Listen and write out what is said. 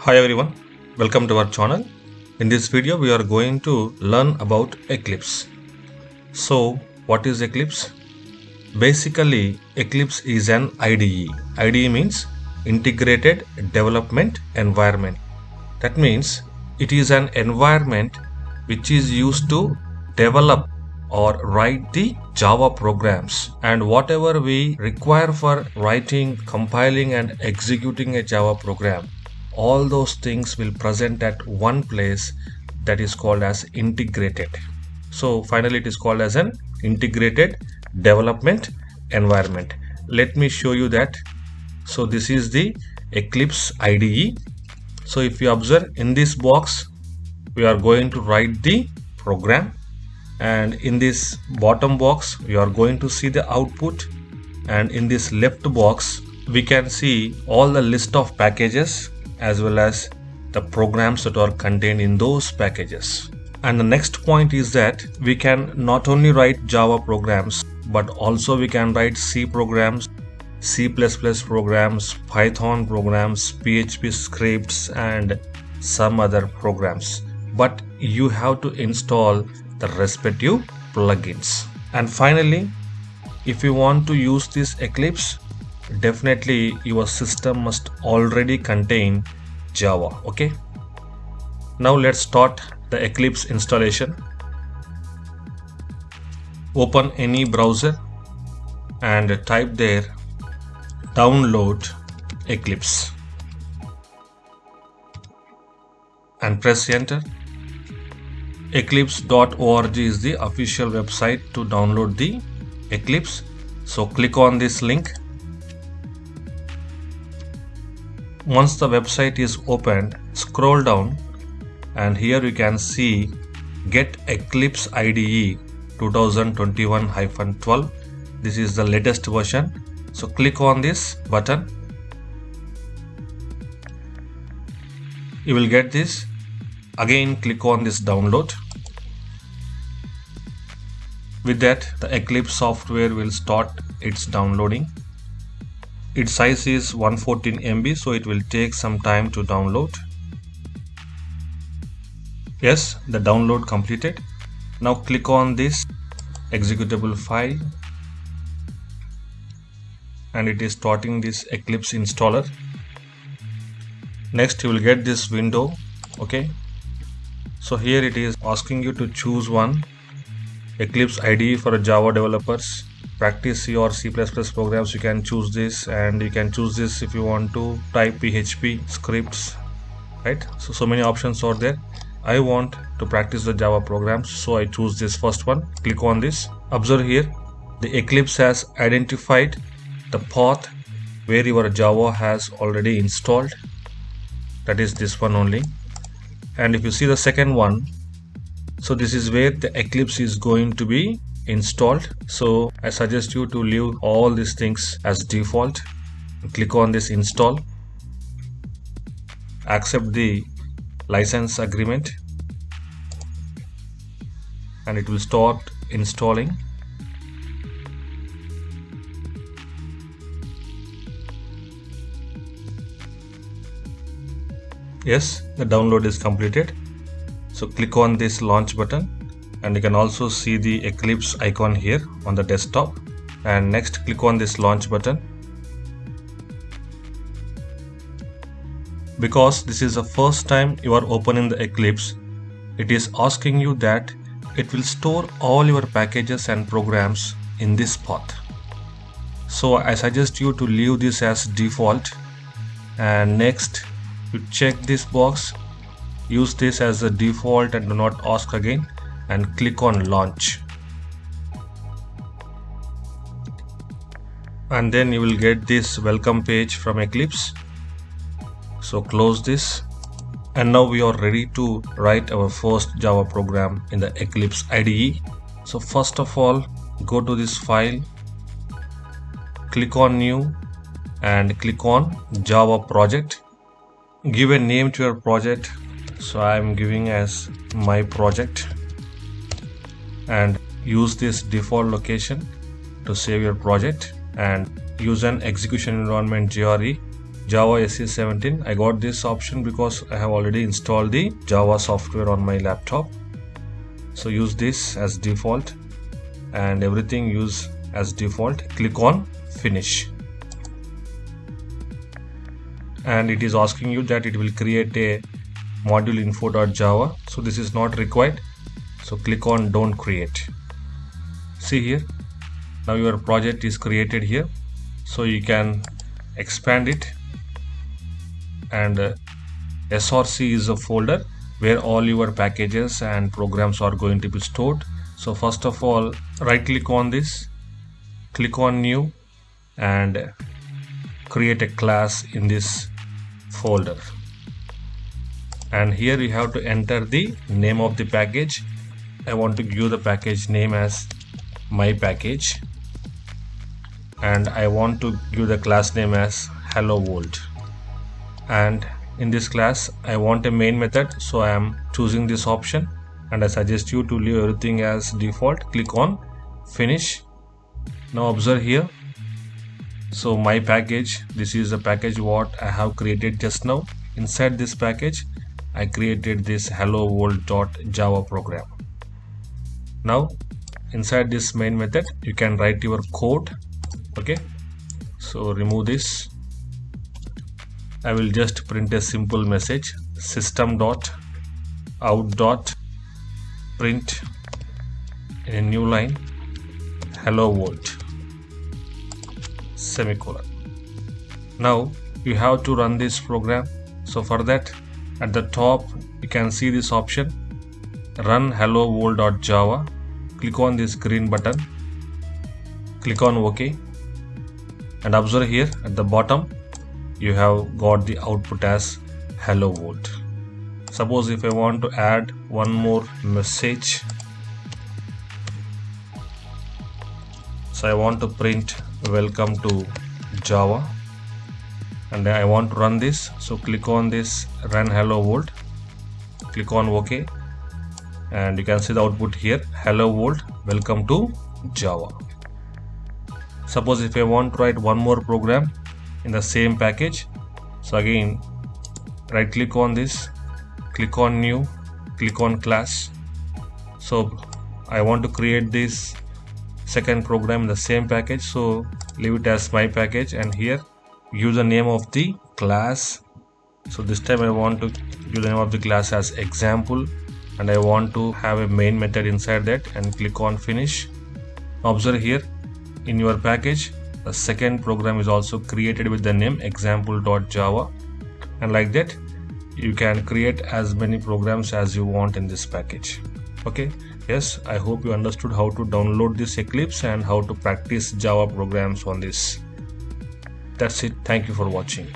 Hi everyone, welcome to our channel. In this video we are going to learn about Eclipse. So what is Eclipse? Basically Eclipse is an IDE. IDE means Integrated Development Environment. That means it is an environment which is used to develop or write the Java programs, and whatever we require for writing, compiling and executing a Java program, all those things will present at one place, that is called as integrated. So finally it is called as an integrated development environment. Let me show you that. So this is the Eclipse IDE. So if you observe, in this box we are going to write the program, and in this bottom box we are going to see the output, and in this left box we can see all the list of packages as well as the programs that are contained in those packages. And the next point is that we can not only write Java programs, but also we can write C programs, C++ programs, Python programs, PHP scripts and some other programs. But you have to install the respective plugins. And finally, if you want to use this Eclipse, definitely your system must already contain Java. Okay, now let's start the Eclipse installation. Open any browser and type there download Eclipse and press enter. Eclipse.org is the official website to download the Eclipse. So click on this link. Once the website is opened, scroll down and here you can see Get Eclipse IDE 2021-12. This is the latest version. So click on this button. You will get this. Again click on this download. With that, the Eclipse software will start its downloading. Its size is 114 MB, so it will take some time to download. Yes, the download completed. Now click on this executable file and it is starting this Eclipse installer. Next you will get this window. Okay, so here it is asking you to choose one. Eclipse IDE for Java developers. Practice C or C++ programs, you can choose this, and you can choose this if you want to type PHP scripts, right? So many options are there. I want to practice the Java programs, so I choose this first one. Click on this. Observe here, the Eclipse has identified the path where your Java has already installed, that is this one only. And if you see the second one, so this is where the Eclipse is going to be installed. So I suggest you to leave all these things as default. Click on this install, accept the license agreement, and it will start installing. Yes, the download is completed. So click on this launch button, and you can also see the Eclipse icon here on the desktop. And next click on this launch button. Because this is the first time you are opening the Eclipse, it is asking you that it will store all your packages and programs in this path. So I suggest you to leave this as default, and next you check this box, use this as a default and do not ask again, and click on launch. And then you will get this welcome page from Eclipse. So close this, and now we are ready to write our first Java program in the Eclipse IDE. So first of all, go to this file, click on new and click on Java project. Give a name to your project. So I am giving as my project, and use this default location to save your project, and use an execution environment JRE Java SE17. I got this option because I have already installed the Java software on my laptop. So use this as default and everything use as default. Click on finish. And it is asking you that it will create a module info.java. So this is not required. So click on don't create. See here, now your project is created here. So you can expand it, and SRC is a folder where all your packages and programs are going to be stored. So first of all, right click on this, click on new and create a class in this folder. And here you have to enter the name of the package. I want to give the package name as my package, and I want to give the class name as hello world. And in this class I want a main method, so I am choosing this option, and I suggest you to leave everything as default. Click on finish. Now observe here, so my package, this is the package what I have created just now. Inside this package I created this hello world.java program. Now inside this main method you can write your code. Okay, so remove this. I will just print a simple message, system.out.print in a new line hello world semicolon. Now you have to run this program. So for that, at the top you can see this option, run hello world.java. Click on this green button, click on OK, and observe here at the bottom you have got the output as hello world. Suppose if I want to add one more message, so I want to print welcome to Java, and I want to run this. So click on this run hello world, click on OK, and you can see the output here, hello world, welcome to Java. Suppose if I want to write one more program in the same package, so again right click on this, click on new, click on class. So I want to create this second program in the same package, so leave it as my package, and here use the name of the class. So this time I want to use the name of the class as example, and I want to have a main method inside that, and click on finish. Observe here, in your package the second program is also created with the name example.java, and like that you can create as many programs as you want in this package. Okay, yes, I hope you understood how to download this Eclipse and how to practice Java programs on this. That's it. Thank you for watching.